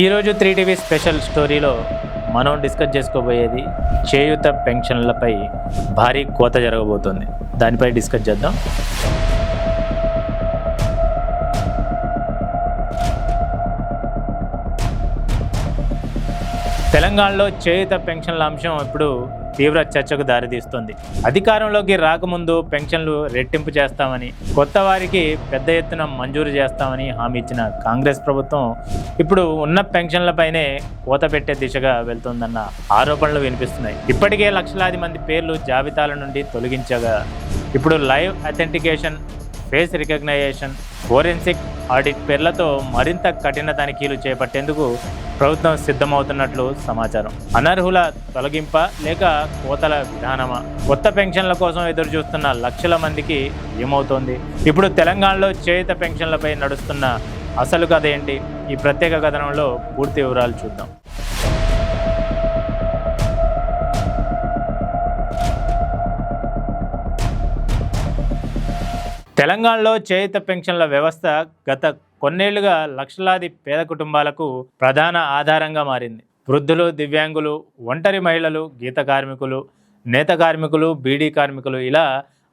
ఈరోజు 3 TV special స్టోరీలో మనం డిస్కస్ చేసుకోబోయేది చేయూత పెన్షన్లపై భారీ కోత జరగబోతోంది. దానిపై డిస్కస్ చేద్దాం. తెలంగాణలో చేయూత పెన్షన్ల అంశం ఇప్పుడు తీవ్ర చర్చకు దారితీస్తుంది. అధికారంలోకి రాకముందు పెన్షన్లు రెట్టింపు చేస్తామని, కొత్త వారికి పెద్ద ఎత్తున మంజూరు చేస్తామని హామీ ఇచ్చిన కాంగ్రెస్ ప్రభుత్వం ఇప్పుడు ఉన్న పెన్షన్లపైనే కోత పెట్టే దిశగా వెళ్తోందన్న ఆరోపణలు వినిపిస్తున్నాయి. ఇప్పటికే లక్షలాది మంది పేర్లు జాబితాల నుండి తొలగించగా ఇప్పుడు live authentication, face recognition, forensic audit పేర్లతో మరింత కఠిన తనిఖీలు చేపట్టేందుకు ప్రభుత్వం సిద్ధమవుతున్నట్లు సమాచారం. అనర్హుల తొలగింప లేక కోతల విధానమా? కొత్త పెన్షన్ల కోసం ఎదురు చూస్తున్న లక్షల మందికి ఏమవుతోంది? ఇప్పుడు తెలంగాణలో చేయూత పెన్షన్లపై నడుస్తున్న అసలు కథ ఏంటి? ఈ ప్రత్యేక కథనంలో పూర్తి వివరాలు చూద్దాం. తెలంగాణలో చేయూత పెన్షన్ల వ్యవస్థ గత కొన్నేళ్లుగా లక్షలాది పేద కుటుంబాలకు ప్రధాన ఆధారంగా మారింది. వృద్ధులు, దివ్యాంగులు, ఒంటరి మహిళలు, గీత కార్మికులు, నేత కార్మికులు, బీడీ కార్మికులు ఇలా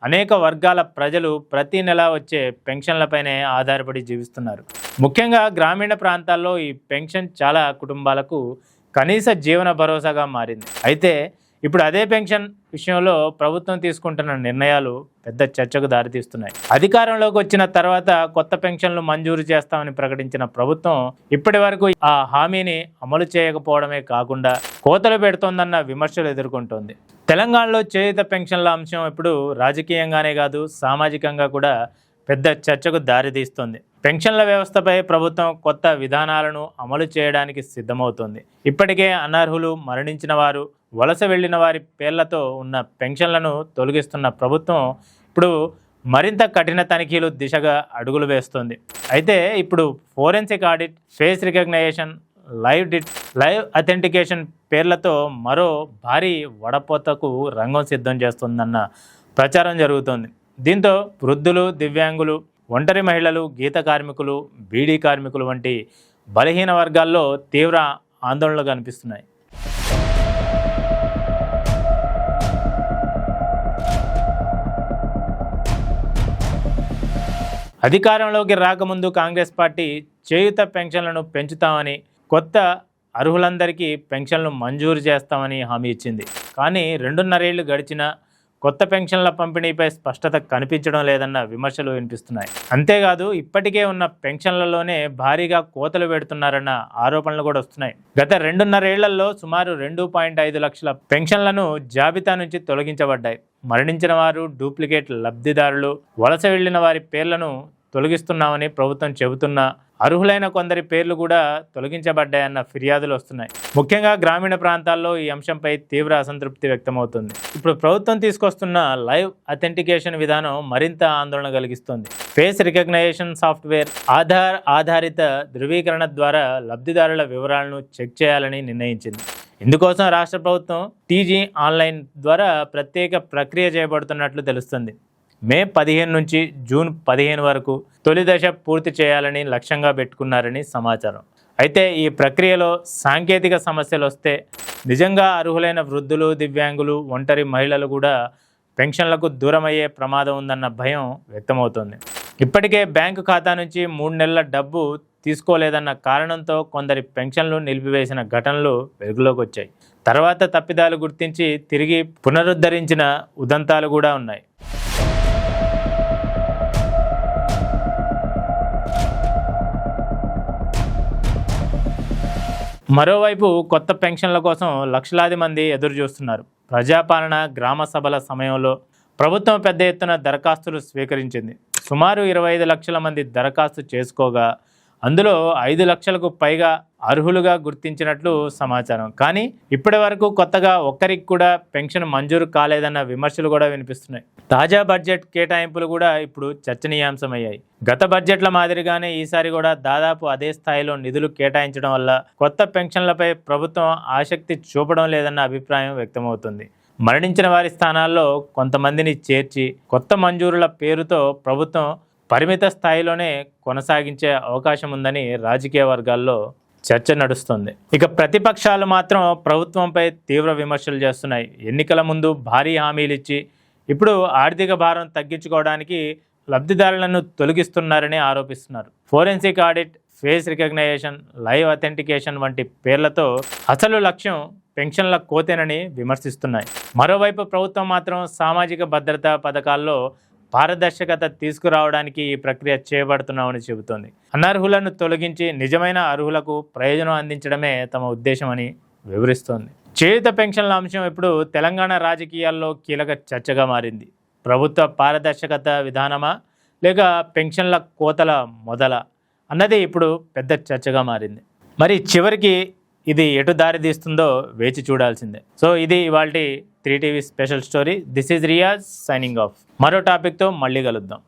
అనేక వర్గాల ప్రజలు ప్రతి నెల వచ్చే పెన్షన్లపైనే ఆధారపడి జీవిస్తున్నారు. ముఖ్యంగా గ్రామీణ ప్రాంతాల్లో ఈ పెన్షన్ చాలా కుటుంబాలకు కనీస జీవన భరోసాగా మారింది. అయితే ఇప్పుడు అదే పెన్షన్ విషయంలో ప్రభుత్వం తీసుకుంటున్న నిర్ణయాలు పెద్ద చర్చకు దారితీస్తున్నాయి. అధికారంలోకి వచ్చిన తర్వాత కొత్త పెన్షన్లు మంజూరు చేస్తామని ప్రకటించిన ప్రభుత్వం ఇప్పటి వరకు ఆ హామీని అమలు చేయకపోవడమే కాకుండా కోతలు పెడుతోందన్న విమర్శలు ఎదుర్కొంటోంది. తెలంగాణలో చేయూత పెన్షన్ల అంశం ఇప్పుడు రాజకీయంగానే కాదు, సామాజికంగా కూడా పెద్ద చర్చకు దారితీస్తోంది. పెన్షన్ల వ్యవస్థపై ప్రభుత్వం కొత్త విధానాలను అమలు చేయడానికి సిద్ధమవుతోంది. ఇప్పటికే అనర్హులు, మరణించిన వారు, వలస వెళ్లిన వారి పేర్లతో ఉన్న పెన్షన్లను తొలగిస్తున్న ప్రభుత్వం ఇప్పుడు మరింత కఠిన తనిఖీలు దిశగా అడుగులు వేస్తోంది. అయితే ఇప్పుడు forensic audit, face recognition, live authentication పేర్లతో మరో భారీ వడపోతకు రంగం సిద్ధం చేస్తుందన్న ప్రచారం జరుగుతోంది. దీంతో వృద్ధులు, దివ్యాంగులు, ఒంటరి మహిళలు, గీత కార్మికులు, బీడీ కార్మికులు వంటి బలహీన వర్గాల్లో తీవ్ర ఆందోళనలు కనిపిస్తున్నాయి. అధికారంలోకి రాకముందు కాంగ్రెస్ పార్టీ చేయూత పెన్షన్లను పెంచుతామని, కొత్త అర్హులందరికీ పెన్షన్లు మంజూరు చేస్తామని హామీ ఇచ్చింది. కానీ 2.5 ఏళ్లు గడిచినా కొత్త పెన్షన్ల పంపిణీపై స్పష్టత కనిపించడం లేదన్న విమర్శలు వినిపిస్తున్నాయి. అంతేకాదు ఇప్పటికే ఉన్న పెన్షన్లలోనే భారీగా కోతలు పెడుతున్నారన్న ఆరోపణలు కూడా వస్తున్నాయి. గత 2.5 ఏళ్లలో సుమారు 2.5 లక్షల పెన్షన్లను జాబితా నుంచి తొలగించబడ్డాయి. మరణించిన వారు, డూప్లికేట్ లబ్ధిదారులు, వలస వెళ్లిన వారి పేర్లను తొలగిస్తున్నామని ప్రభుత్వం చెబుతున్నా అర్హులైన కొందరి పేర్లు కూడా తొలగించబడ్డాయన్న ఫిర్యాదులు వస్తున్నాయి. ముఖ్యంగా గ్రామీణ ప్రాంతాల్లో ఈ అంశంపై తీవ్ర అసంతృప్తి వ్యక్తమవుతుంది. ఇప్పుడు ప్రభుత్వం తీసుకొస్తున్న లైవ్ అథెంటికేషన్ విధానం మరింత ఆందోళన కలిగిస్తోంది. ఫేస్ రికగ్నైజేషన్ సాఫ్ట్వేర్, ఆధారిత ధృవీకరణ ద్వారా లబ్ధిదారుల వివరాలను చెక్ చేయాలని నిర్ణయించింది. ఇందుకోసం రాష్ట్ర ప్రభుత్వం టీజీ ఆన్లైన్ ద్వారా ప్రత్యేక ప్రక్రియ చేపడుతున్నట్లు తెలుస్తుంది. మే 15 నుంచి జూన్ 15 వరకు తొలి దశ పూర్తి చేయాలని లక్ష్యంగా పెట్టుకున్నారని సమాచారం. అయితే ఈ ప్రక్రియలో సాంకేతిక సమస్యలు వస్తే నిజంగా అర్హులైన వృద్ధులు, దివ్యాంగులు, ఒంటరి మహిళలు కూడా పెన్షన్లకు దూరమయ్యే ప్రమాదం ఉందన్న భయం వ్యక్తమవుతోంది. ఇప్పటికే బ్యాంకు ఖాతా నుంచి 3 నెలల డబ్బు తీసుకోలేదన్న కారణంతో కొందరి పెన్షన్లు నిలిపివేసిన ఘటనలు వెలుగులోకి వచ్చాయి. తర్వాత తప్పిదాలు గుర్తించి తిరిగి పునరుద్ధరించిన ఉదంతాలు కూడా ఉన్నాయి. మరోవైపు కొత్త పెన్షన్ల కోసం లక్షలాది మంది ఎదురు చూస్తున్నారు. ప్రజాపాలన, గ్రామ సభల సమయంలో ప్రభుత్వం పెద్ద ఎత్తున దరఖాస్తులు స్వీకరించింది. సుమారు 25 లక్షల మంది దరఖాస్తు చేసుకోగా అందులో 5 లక్షలకు పైగా అర్హులుగా గుర్తించినట్లు సమాచారం. కానీ ఇప్పటి వరకు కొత్తగా ఒక్కరికి కూడా పెన్షన్ మంజూరు కాలేదన్న విమర్శలు కూడా వినిపిస్తున్నాయి. తాజా బడ్జెట్ కేటాయింపులు కూడా ఇప్పుడు చర్చనీయాంశమయ్యాయి. గత బడ్జెట్ల మాదిరిగానే ఈసారి కూడా దాదాపు అదే స్థాయిలో నిధులు కేటాయించడం వల్ల కొత్త పెన్షన్లపై ప్రభుత్వం ఆసక్తి చూపడం లేదన్న అభిప్రాయం వ్యక్తమవుతుంది. మరణించిన వారి స్థానాల్లో కొంతమందిని చేర్చి కొత్త మంజూరుల పేరుతో ప్రభుత్వం పరిమిత స్థాయిలోనే కొనసాగించే అవకాశం ఉందని రాజకీయ వర్గాల్లో చర్చ నడుస్తుంది. ఇక ప్రతిపక్షాలు మాత్రం ప్రభుత్వంపై తీవ్ర విమర్శలు చేస్తున్నాయి. ఎన్నికల ముందు భారీ హామీలు ఇచ్చి ఇప్పుడు ఆర్థిక భారం తగ్గించుకోవడానికి లబ్ధిదారులను తొలగిస్తున్నారని ఆరోపిస్తున్నారు. Forensic audit, face recognition, live authentication వంటి పేర్లతో అసలు లక్ష్యం పెన్షన్ల కోతేనని విమర్శిస్తున్నాయి. మరోవైపు ప్రభుత్వం మాత్రం సామాజిక భద్రతా పథకాల్లో పారదర్శకత తీసుకురావడానికి ఈ ప్రక్రియ చేపడుతున్నామని చెబుతోంది. అనర్హులను తొలగించి నిజమైన అర్హులకు ప్రయోజనం అందించడమే తమ ఉద్దేశమని వివరిస్తోంది. చేయూత పెన్షన్ల అంశం ఇప్పుడు తెలంగాణ రాజకీయాల్లో కీలక చర్చగా మారింది. ప్రభుత్వ పారదర్శకత విధానమా లేక పెన్షన్ల కోతల మొదల అన్నది ఇప్పుడు పెద్ద చర్చగా మారింది. మరి చివరికి ఇది ఎటు దారి తీస్తుందో వేచి చూడాల్సిందే. సో ఇది ఇవాల్టి 3TV special story. This is Riyaz signing off. మరో టాపిక్తో మళ్ళీ కలుద్దాం.